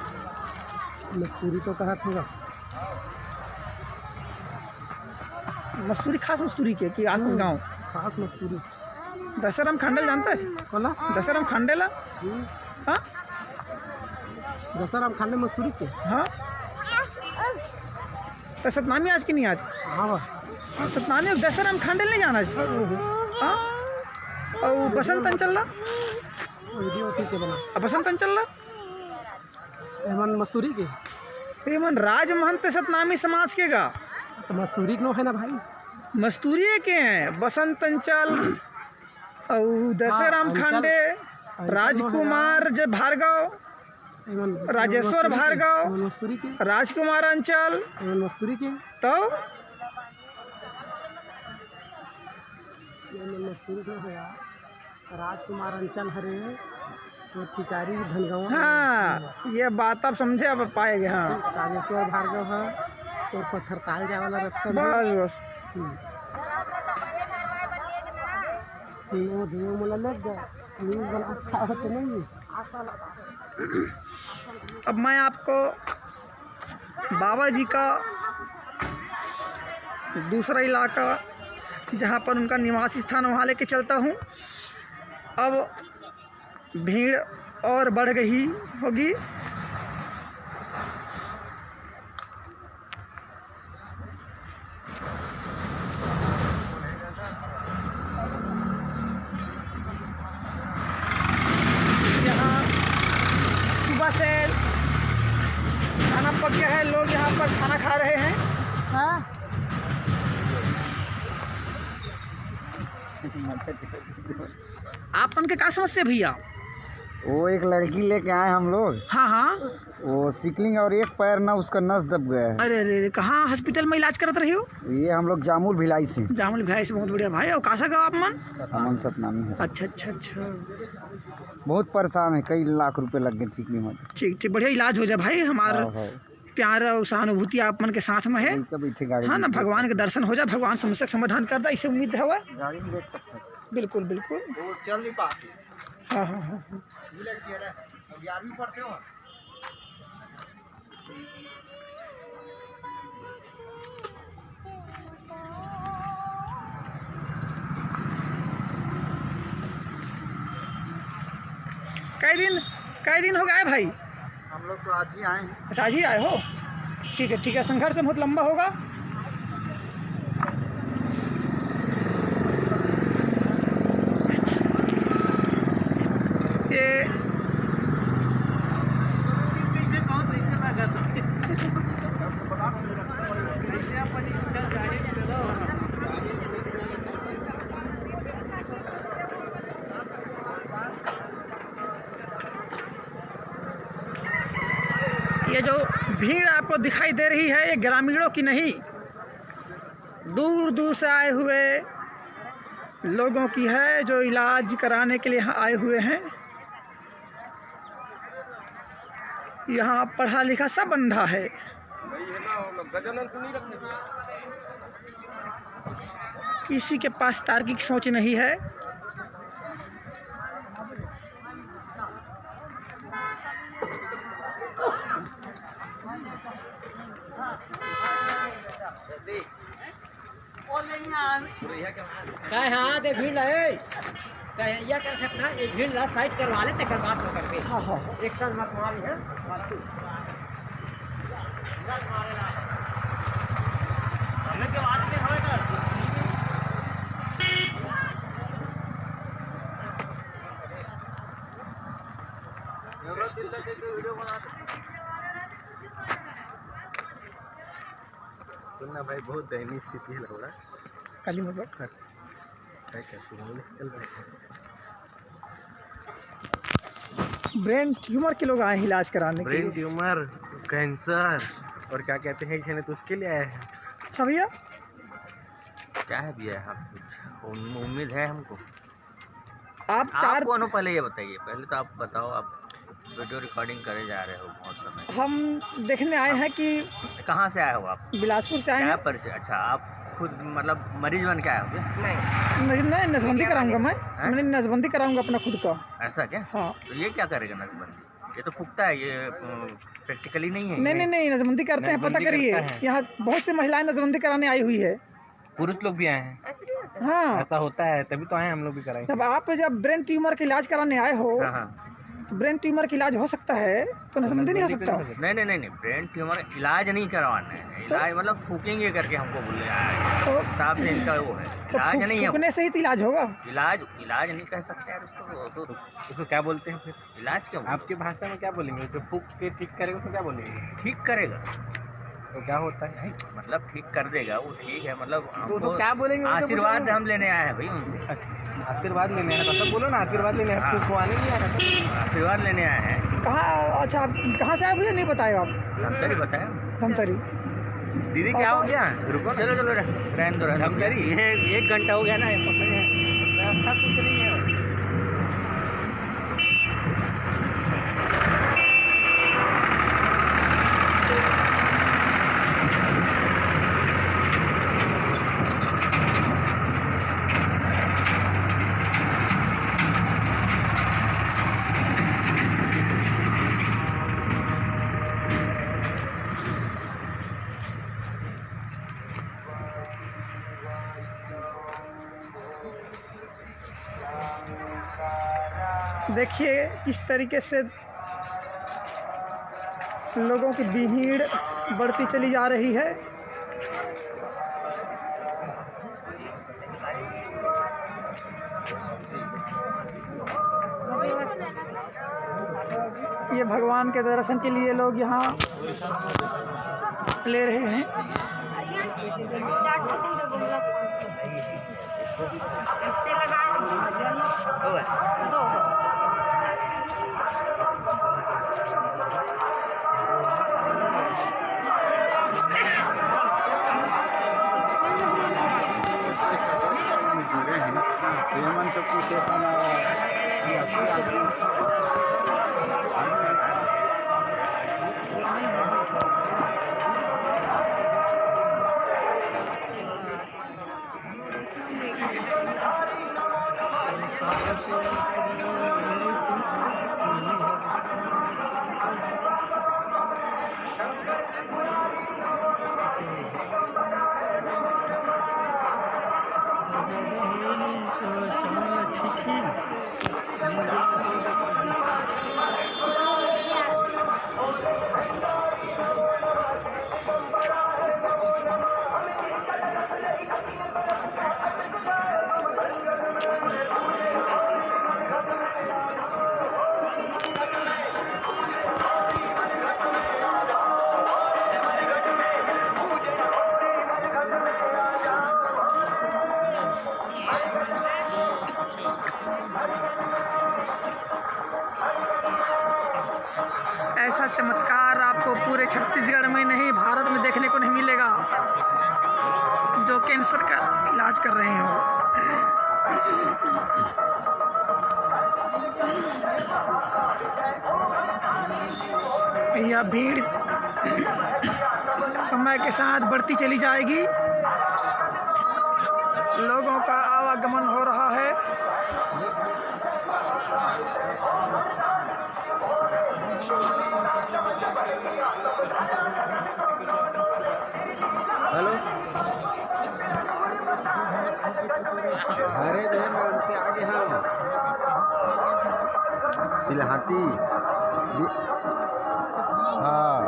मस्तूरी तो कहा था मस्तूरी खास मस्तूरी के कि आस पास गाँव खास मस्तूरी दशहराम खांडेल जानता है कौन दशहराम खांडेला हाँ दशहराम खांडे मस्तूरी के हाँ तो सतनामी आज की नहीं आज हाँ सतनामी और दशहराम खांडेल नहीं जाना हाँ और बसंत अंचल बसंत अंचल हेमन मस्तूरी के हेमन राज महंत सतनामी समाज के गा तो मस्तूरी नो है ना भाई मस्तूरी के हैं बसंत अंचल और दशहराम खांडे राजकुमार जय भार्गव राजेश्वर भार्गव राजकुमार अंचल मस्तूरी के तो राजकुमार अंचल हरे तो टिकारी धनगांव हाँ ये बात आप समझे अब पाएंगे हाँ राजेश्वर भार्गव है तो पत्थर ताल जाए वाला रास्ता बस बस अब मैं आपको बाबा जी का दूसरा इलाका जहाँ पर उनका निवासी स्थान वहाँ लेके चलता हूँ। अब भीड़ और बढ़ गई होगी। यहाँ सुबह से खाना पक गया है, लोग यहाँ पर खाना खा रहे हैं। हाँ आप उनके क्या समस्या भैया? वो एक लड़की लेके आए हम लोग। हाँ हाँ वो सिकलिंग और एक पैर ना उसका नस दब गया है। अरे अरे कहाँ हॉस्पिटल में इलाज करत रहे हो? ये हम लोग जामुल भिलाई से। जामुल भिलाई से, बहुत बढ़िया भाई। और कहाँ से आप मन? अमन सतनामी है। अच्छा अच्छा अच्छा, बहुत परेशान है, कई लाख रुपए लग गए सिकलिंग में। ठीक ठीक, बढ़िया इलाज हो जाए भाई। हमारा प्यार और सहानुभूति आप मन के साथ में है। हाँ ना, भगवान के दर्शन हो जाए, भगवान समस्या समाधान कर दे, इसे उम्मीद है। बिल्कुल बिल्कुल चल नहीं पाती। हाँ हाँ हाँ हाँ। पढ़ते हो? कई दिन हो गए भाई? हम लोग तो आज ही आए हैं। अच्छा आज ही आए हो? ठीक है ठीक है। संघर्ष बहुत लंबा होगा। ये ये जो भीड़ आपको दिखाई दे रही है, ये ग्रामीणों की नहीं, दूर दूर से आए हुए लोगों की है, जो इलाज कराने के लिए यहाँ आए हुए हैं। यहाँ पढ़ा लिखा सब अंधा है। किसी के पास तार्किक सोच नहीं है। हाँ दे भीड़ है या कर सकता एक भीड़ ला साइड करवा ले तक बात न करके। हाँ हाँ एक साथ मत मार है। हमें के बात में होएगा। वीडियो बनाते सुनना भाई, बहुत दयनीय स्थिति है लग रहा है। काली मतलब ब्रेन ट्यूमर के लोग आए हैं इलाज कराने के लिए। ब्रेन ट्यूमर, कैंसर और क्या कहते हैं कि तो उसके लिए आए हैं। हाँ भैया, क्या है भैया, आप कुछ उम्मीद है हमको? आप चार कौन हो पहले ये बताइए। पहले तो आप बताओ, आप वीडियो रिकॉर्डिंग करे जा रहे हो बहुत समय। हम देखने आए हैं कि कहाँ से आए हो आप? बिलासपुर से आए क्या हैं। परिचय? अच्छा, आप खुद मतलब मरीज बन के आए हो क्या? नहीं नसबंदी कराऊंगा मैं हैं? मैंने नसबंदी कराऊंगा अपना खुद का। ऐसा क्या? हाँ तो ये क्या करेगा नसबंदी? ये तो फूकता है, ये प्रैक्टिकली नहीं है। नहीं नसबंदी करते हैं, पता करिए यहाँ बहुत सी महिलाएं नसबंदी कराने आई हुई है। पुरुष लोग भी आए हैं, हाँ ऐसा होता है, तभी तो आए हम लोग भी कराएं। जब आप जब ब्रेन ट्यूमर का इलाज कराने आए हो हाँ हाँ। तो ब्रेन ट्यूमर का इलाज हो सकता है तो नसबंदी नहीं हो सकता। नहीं, ब्रेन ट्यूमर इलाज नहीं करवाना है, इलाज मतलब फूकेंगे करके हमको बोले तो साहब से इनका वो है, तो इलाज नहीं है। फूकने से ही तो इलाज होगा। इलाज नहीं कह सकते यार उसको, तो उसको क्या बोलते हैं फिर? इलाज क्यों? आपकी भाषा में क्या बोलेंगे? उसको फूक के ठीक करेगा तो क्या बोलेंगे? ठीक करेगा तो क्या होता है? मतलब ठीक कर देगा वो, ठीक है मतलब तो उसको क्या बोलेंगे? वो तो आशीर्वाद हम लेने आए हैं भाई उनसे। आशीर्वाद लेने आया था, सब बोलो ना आशीर्वाद लेने आया, हाँ। फूकवाने नहीं आया था। आशीर्वाद लेने आए हैं। कहाँ? अच्छा आप कहाँ से आए मुझे नहीं बताया आप? धमतरी बताया। धमतरी। दीदी क्या हो गया? रुको चलो रहने दो धमतरी। ये 1 घंटा हो गया ना, ये पकड़े हैं। अच्छा कुछ नहीं है। देखिए किस तरीके से लोगों की भीड़ बढ़ती चली जा रही है। ये भगवान के दर्शन के लिए लोग यहाँ ले रहे हैं। ऐसा चमत्कार आपको पूरे छत्तीसगढ़ में नहीं भारत में देखने को नहीं मिलेगा जो कैंसर का इलाज कर रहे हो। यह भीड़ समय के साथ बढ़ती चली जाएगी। लोगों का आवागमन हो रहा है। हेलो अरे बहन मानते आगे हम सिलहाटी हाँ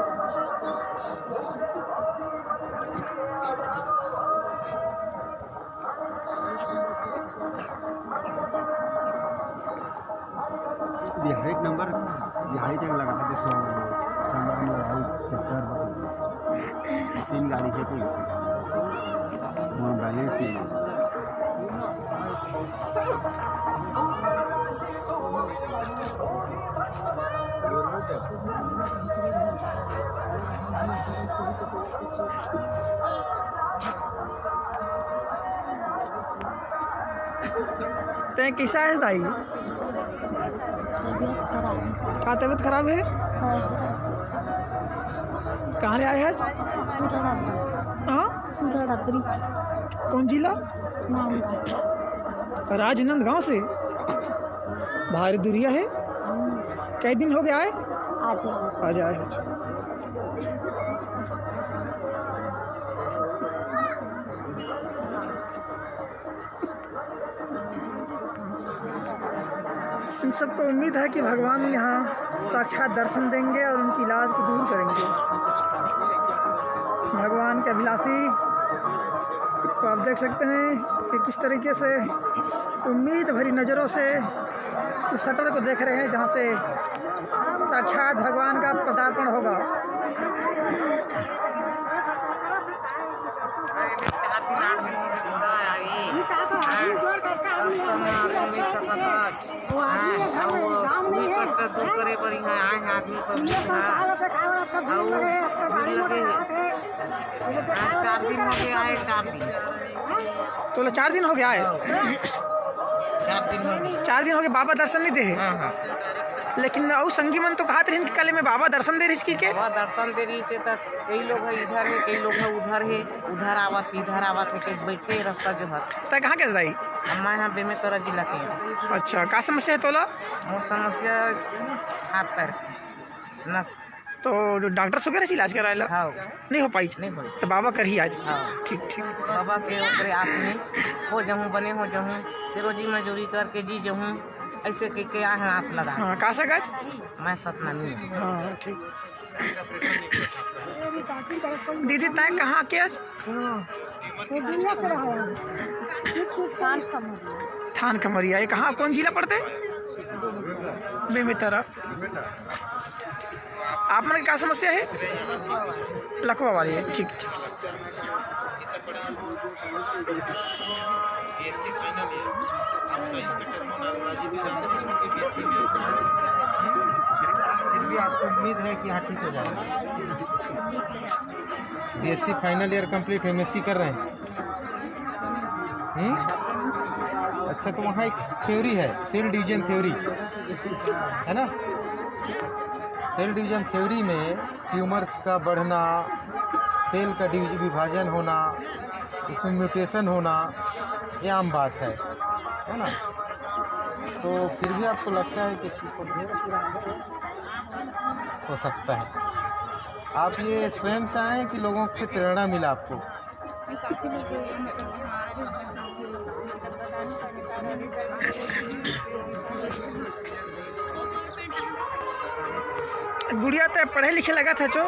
बिहारी नंबर बिहारी जंग लगा दे सामान लगाई चक्कर 3 गाड़ी है कोई बैलेंस नहीं ते कैसा है दाई? का तबीयत खराब है? कहाँ ले आए हैं? हाँ कौन जिला? राजनांदगांव से भारी दूरिया है। कई दिन हो गया है? आज आए हैं। इन सबको उम्मीद है कि भगवान यहाँ साक्षात दर्शन देंगे और उनकी इलाज को दूर करेंगे। भगवान के अभिलाषी तो आप देख सकते हैं कि किस तरीके से उम्मीद भरी नज़रों से उस शटर को देख रहे हैं जहाँ से साक्षात भगवान का पदार्पण होगा। तो 4 दिन हो गया है। 4 दिन हो गए बाबा दर्शन नहीं दे है। लेकिन और संगी मन तो कहा थे कल में बाबा दर्शन दे रही के बाबा दर्शन दे रही से तो कई लोग है इधर है, कई लोग है उधर है, उधर आवत है के बैठे रास्ता जो है। तो कहाँ कैसे जाई? हमारे यहाँ बेमेतरा जिला के। अच्छा, का समस्या है तोला? मोर समस्या हाथ पैर नस। तो डॉक्टर से वगैरह इलाज कराएला? हाँ। नहीं हो पाई? नहीं हो। तो बाबा कर ही आज। हाँ। ठीक ठीक। बाबा के ऊपर आस में हो जाऊँ, बने हो जाऊँ, रोजी मजूरी करके जी जाऊँ, ऐसे के आस लगा। हाँ, कहाँ से गाज? मैं सतनामी। हाँ ठीक। दीदी तय कहाँ के? थान खमरिया। ये कहाँ कौन जिला पड़ते? बेमेतरा। आप मन क्या समस्या है? लकवा वाली है। ठीक ठीक। फिर भी आपको उम्मीद है कि हाँ ठीक हो जाएगा। BSc final year complete MSc कर रहे हैं। अच्छा, तो वहाँ एक थ्योरी है, सेल डिवीजन थ्योरी है ना। सेल डिवीजन थ्योरी में ट्यूमर्स का बढ़ना, सेल का विभाजन होना, उसमें म्यूटेशन होना, ये आम बात है ना। तो फिर भी आपको लगता है कि ठीक हो सकता है। आप ये स्वयं से आए कि लोगों से प्रेरणा मिला आपको? गुड़िया तो पढ़े लिखे लगा था जो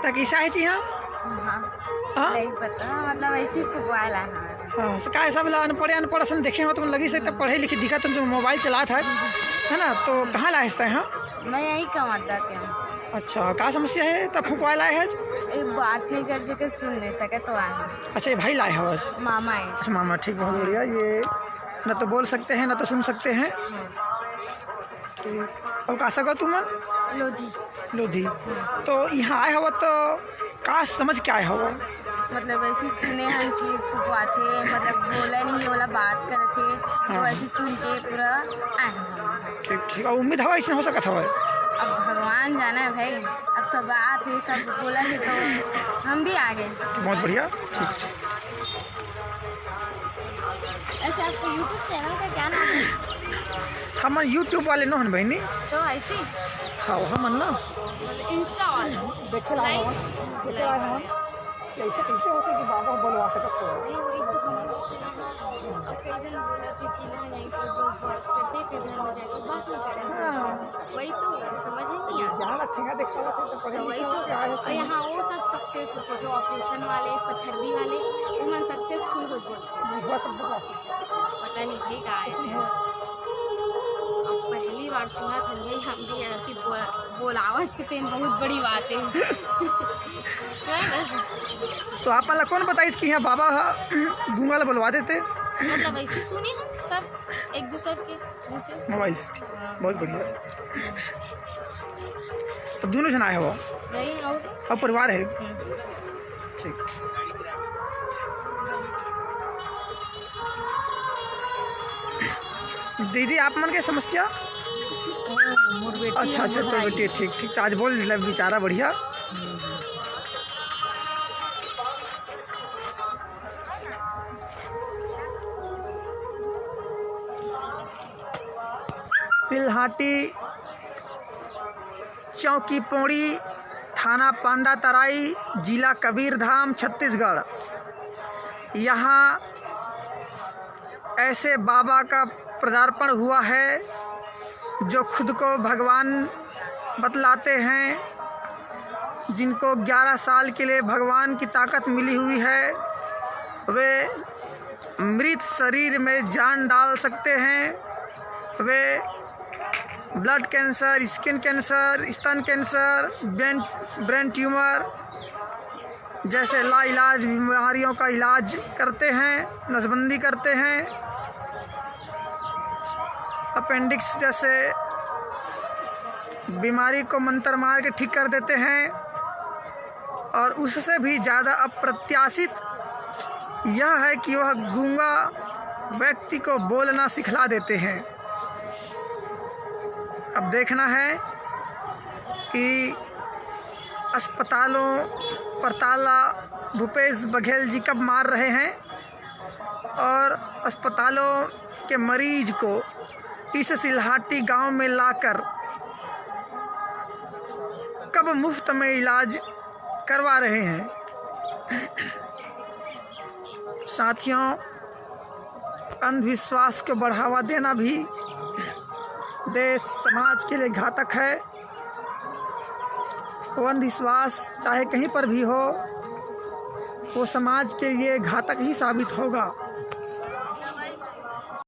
तक ईसा है जी। हाँ नहीं पता, मतलब ऐसी फुकवाला। हाँ, का ऐसा बोला अनपढ़ सन देखे हो तुम लगी से तब पढ़े लिखे दिखा तुम जो मोबाइल चला था है ना। तो कहाँ लाए था? हाँ, मैं यही कमाता के हूँ। अच्छा, क्या समस्या है तब फुकवा लाए है? बात नहीं कर सके, सुन नहीं सके तो आए। अच्छा, ये भाई लाए हो आज? मामा है। अच्छा, मामा। ठीक, बहुत बढ़िया। ये न तो बोल सकते हैं न तो सुन सकते हैं। ठीक। और कहा सको तुम? लोधी। तो यहाँ आए हो तो का समझ क्या आए हो? मतलब ऐसी सुने हैं कि फुकवा थे, मतलब बोला नहीं वाला बात करे थे। हाँ। तो ऐसी सुन के पूरा आए। ठीक ठीक। और उम्मीद हवा इसमें हो सकता है? अब भगवान जाना है भाई, अब सब बात है, सब बोला है तो हम भी आ गए। बहुत बढ़िया। ठीक। ऐसे आपको YouTube चैनल का क्या नाम है? हम YouTube वाले न हन बहनी। तो ऐसी? हाँ, हम ना इंस्टा वाले देखे लाए हम। ऐसे कैसे होते कि बाबा बोलवा सकते हो? कई जन बोला था कि ना यहीं पर बस चढ़ते पे घर में जाकर बात नहीं करें। वही तो समझ ही नहीं आता। जहाँ ठेका देखा तो वही तो। यहाँ वो सब सक्सेस होते जो ऑपरेशन वाले, पत्थरदी वाले, वो मन सक्सेसफुल हो गए। पता नहीं भाई का है। पहली बार सुना था भाई हम भी कि बोलावा थे, बहुत बड़ी बात है। तो आप मतलब कौन बताइए इसकी यहाँ बाबा गूंगा वाला बुलवा देते? मतलब ऐसे सुने हम सब एक दूसरे के मुँह से, मोबाइल से। बहुत बढ़िया। तो दोनों जन आए हो? नहीं, और परिवार है? ठीक। दीदी आप मन के समस्या? अच्छा, तो बेटी ठीक। आज बोल बेचारा बढ़िया। सिलहाटी चौकी पौड़ी, थाना पांडा तराई, जिला कबीरधाम, छत्तीसगढ़। यहाँ ऐसे बाबा का पदार्पण हुआ है जो खुद को भगवान बतलाते हैं, जिनको 11 साल के लिए भगवान की ताकत मिली हुई है। वे मृत शरीर में जान डाल सकते हैं। वे ब्लड कैंसर, स्किन कैंसर, स्तन कैंसर, ब्रेन ट्यूमर जैसे लाइलाज बीमारियों का इलाज करते हैं, नसबंदी करते हैं। अपेंडिक्स जैसे बीमारी को मंत्र मार के ठीक कर देते हैं। और उससे भी ज़्यादा अप्रत्याशित यह है कि वह गूंगा व्यक्ति को बोलना सिखला देते हैं। अब देखना है कि अस्पतालों पर ताला भूपेश बघेल जी कब मार रहे हैं और अस्पतालों के मरीज को इस सिलहाटी गांव में लाकर कब मुफ्त में इलाज करवा रहे हैं। साथियों, अंधविश्वास को बढ़ावा देना भी देश समाज के लिए घातक है। वो अंधविश्वास चाहे कहीं पर भी हो, वो समाज के लिए घातक ही साबित होगा।